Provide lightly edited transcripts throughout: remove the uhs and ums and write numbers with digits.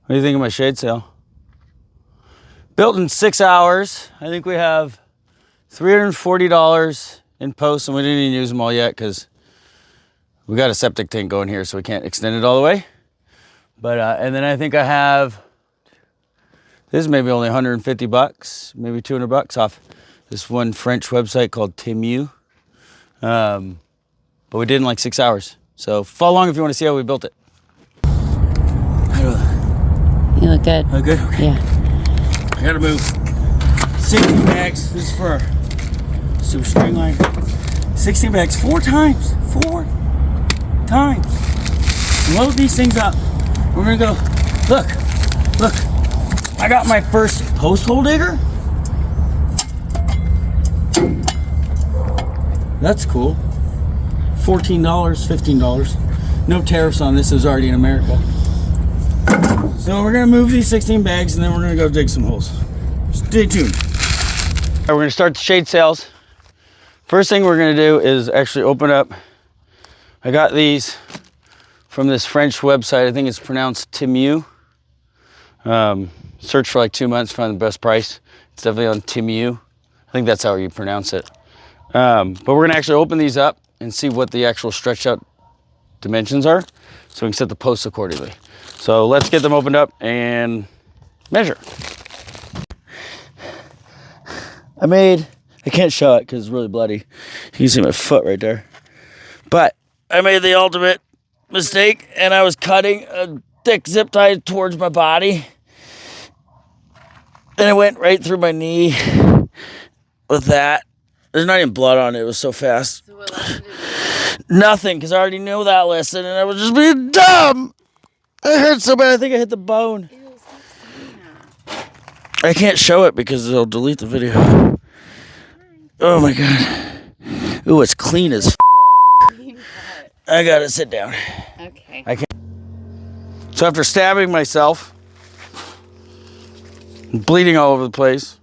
What do you think of my shade sail? Built in 6 hours. I think we have $340 in posts, and we didn't even use them all yet because we got a septic tank going here, so we can't extend it all the way. But and then I think I have, this is maybe only 150 bucks, maybe 200 bucks off this one French website called Timu. But we did in like 6 hours. So follow along if you want to see how we built it. You look good. Oh, good? Okay. Yeah. I gotta move 16 bags. This is for our super string line. 16 bags, 4 times. 4 times. Load these things up. We're gonna go, look. I got my first post hole digger. That's cool. $14, $15. No tariffs on this, it was already in America. So we're gonna move these 16 bags and then we're gonna go dig some holes. Stay tuned. All right, we're gonna start the shade sails. First thing we're gonna do is actually open up. I got these from this French website. I think it's pronounced Timu. Search for like 2 months, find the best price. It's definitely on Timu. I think that's how you pronounce it. But we're gonna actually open these up and see what the actual stretched out dimensions are so we can set the posts accordingly. So let's get them opened up and measure. I can't show it because it's really bloody. You can see my foot right there. But I made the ultimate mistake and I was cutting a thick zip tie towards my body. And it went right through my knee with that. There's not even blood on it. It was so fast. So what lesson did you learn? Nothing, because I already knew that lesson and I was just being dumb. It hurt so bad. I think I hit the bone. Ew, stop saying that. I can't show it because it'll delete the video. Oh my god. Ooh, it's clean as f. I gotta sit down. Okay. I can't. So after stabbing myself, bleeding all over the place,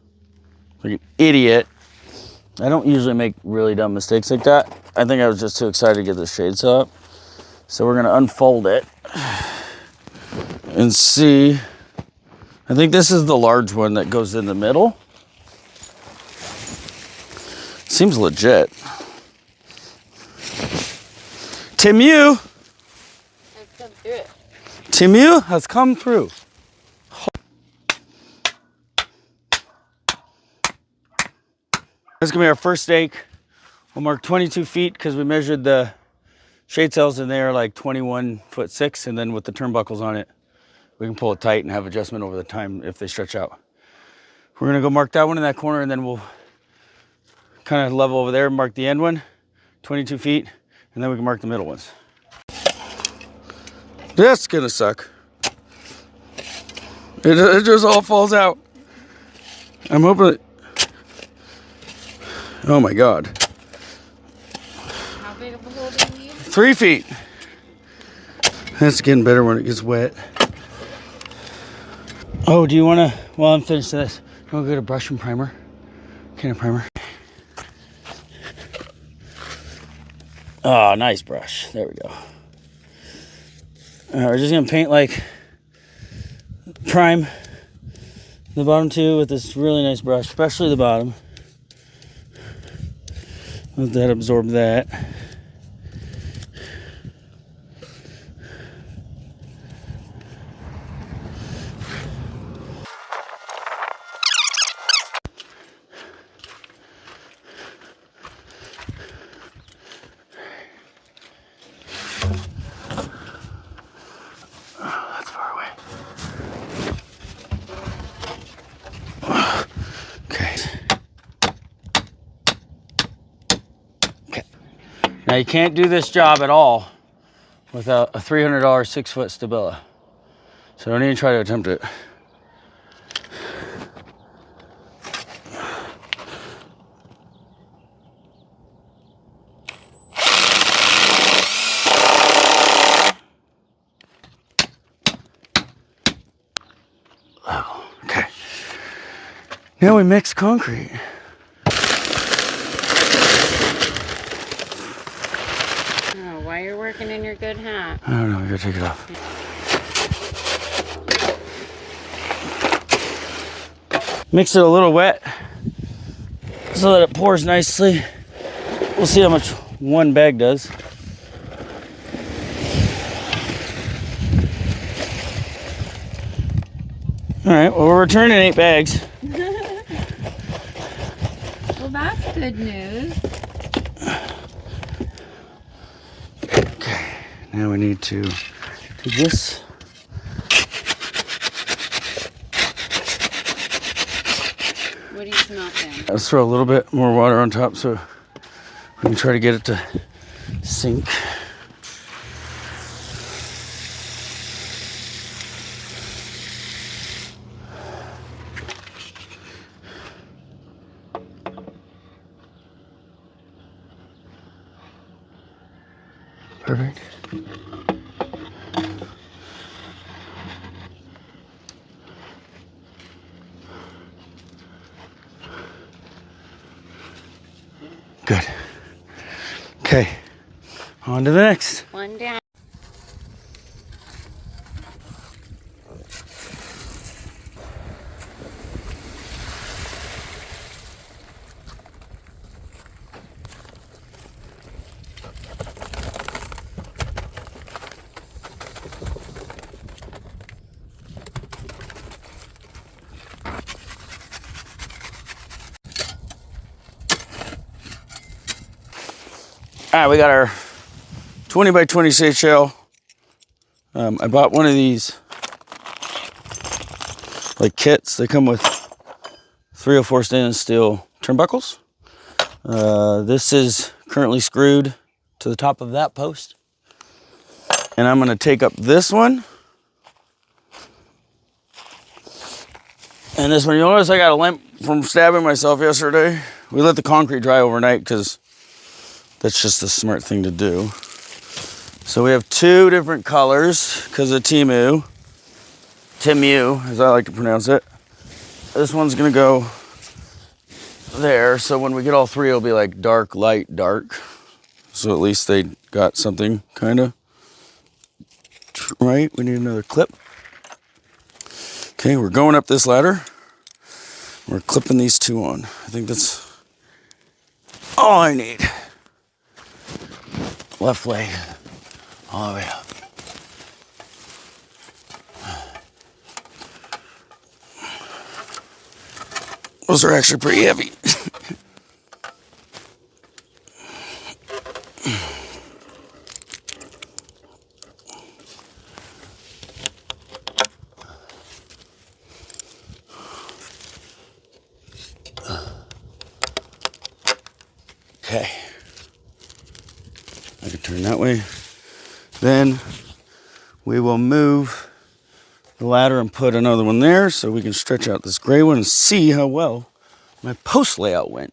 like an idiot. I don't usually make really dumb mistakes like that. I think I was just too excited to get the shade sail up. So we're gonna unfold it and see. I think this is the large one that goes in the middle. Seems legit. Timu. Let's come through it. Timu has come through. This is gonna be our first stake. We'll mark 22 feet because we measured the shade sails and they are like 21'6", and then with the turnbuckles on it, we can pull it tight and have adjustment over the time if they stretch out. We're gonna go mark that one in that corner and then we'll kind of level over there, mark the end one, 22 feet, and then we can mark the middle ones. That's gonna suck. It just all falls out. I'm hoping. Oh my god. How big of a hole do you need? 3 feet. That's getting better when it gets wet. Oh, do you want to, while I'm finished this, you want to get a brush and primer? Can of primer? Oh, nice brush. There we go. We're just going to paint like prime the bottom two with this really nice brush, especially the bottom. Let that absorb that. Oh, that's far away. Okay. Now you can't do this job at all without a $300 6-foot Stabila. So don't even try to attempt it. Oh, okay. Now we mix concrete. Why you're working in your good hat? I don't know, we gotta take it off. Mix it a little wet so that it pours nicely. We'll see how much one bag does. All right, well, we're returning 8 bags. Well, that's good news. Okay, now we need to do this. What do you smell then? Let's throw a little bit more water on top so we can try to get it to sink. Perfect. Good. Okay, on to the next. One down. All right, we got our 20 by 20 shell. I bought one of these like kits. They come with 304 stainless steel turnbuckles. This is currently screwed to the top of that post. And I'm gonna take up this one. And this one, you'll notice I got a limp from stabbing myself yesterday. We let the concrete dry overnight because that's just the smart thing to do. So we have 2 different colors because of Timu, as I like to pronounce it. This one's gonna go there. So when we get all 3, it'll be like dark, light, dark. So at least they got something kind of right. We need another clip. Okay, we're going up this ladder. We're clipping these 2 on. I think that's all I need. Left leg, all the way up. Those are actually pretty heavy. Okay. I can turn that way. Then we will move the ladder and put another one there so we can stretch out this gray one and see how well my post layout went.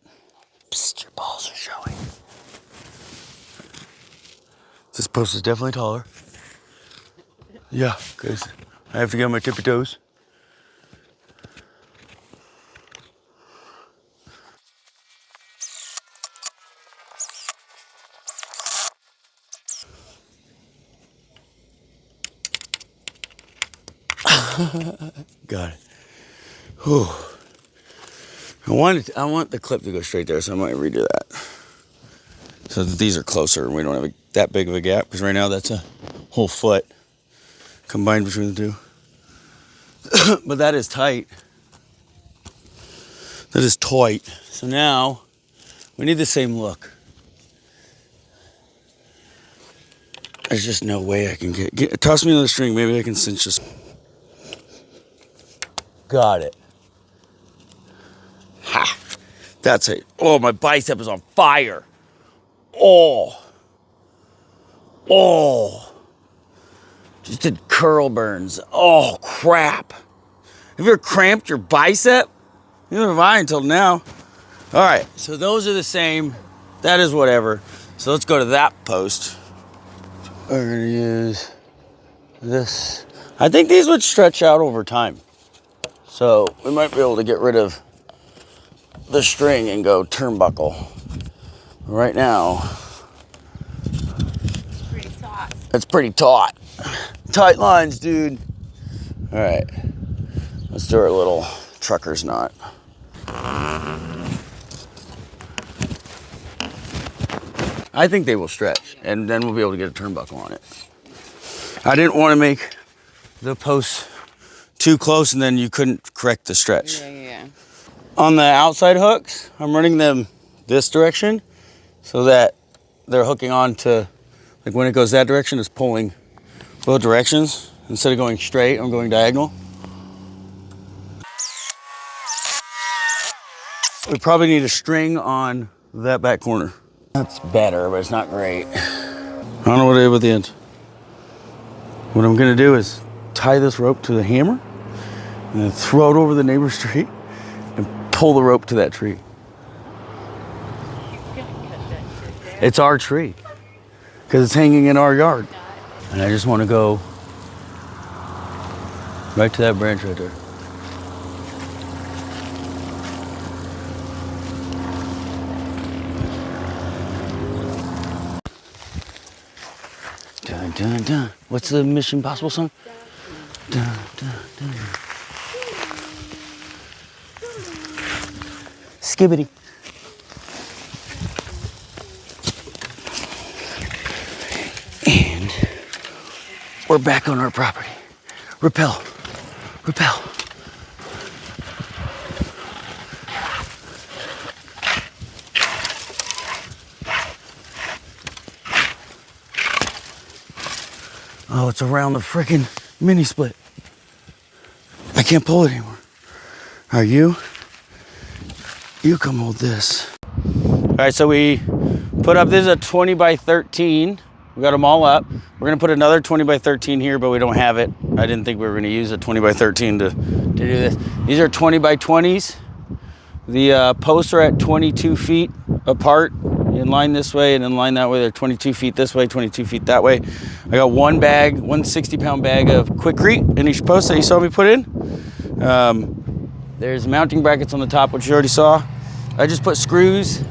Psst, your balls are showing. This post is definitely taller. Yeah, because I have to get on my tippy toes. Got it. Whew. I want the clip to go straight there, so I might redo that. So that these are closer and we don't have that big of a gap, because right now that's a whole foot combined between the 2. But that is tight. That is tight. So now we need the same look. There's just no way I can toss me another string. Maybe I can cinch this. Got it. Ha! That's it. Oh, my bicep is on fire. Oh. Just did curl burns. Oh, crap. Have you ever cramped your bicep? Neither have I until now. All right, so those are the same. That is whatever. So let's go to that post. We're gonna use this. I think these would stretch out over time. So we might be able to get rid of the string and go turnbuckle. Right now, it's pretty taut. Tight lines, dude. All right, let's do our little trucker's not. I think they will stretch, and then we'll be able to get a turnbuckle on it. I didn't want to make the posts too close and then you couldn't correct the stretch. Yeah. On the outside hooks, I'm running them this direction so that they're hooking on to, like when it goes that direction, it's pulling both directions. Instead of going straight, I'm going diagonal. We probably need a string on that back corner. That's better, but it's not great. I don't know what to do with the end. What I'm gonna do is tie this rope to the hammer and then throw it over the neighbor's tree and pull the rope to that tree. It's our tree because it's hanging in our yard. And I just want to go right to that branch right there. Dun, dun, dun. What's the Mission Impossible song? Dun, dun, dun. Skibbity. And we're back on our property. Rappel. Rappel. Oh, it's around the freaking mini split. I can't pull it anymore. Are you? You come hold this. All right, so we put up, this is a 20 by 13. We got them all up. We're gonna put another 20 by 13 here, but we don't have it. I didn't think we were gonna use a 20 by 13 to do this. These are 20 by 20s. The posts are at 22 feet apart, in line this way and in line that way. They're 22 feet this way, 22 feet that way. I got one 60-pound bag of Quikrete in each post that you saw me put in. There's mounting brackets on the top, which you already saw. I just put screws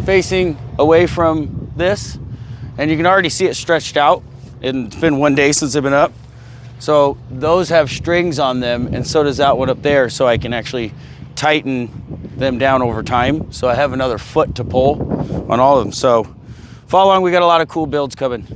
facing away from this, and you can already see it stretched out. It's been 1 day since they've been up. So those have strings on them, and so does that one up there, so I can actually tighten them down over time. So I have another foot to pull on all of them. So follow along, we got a lot of cool builds coming.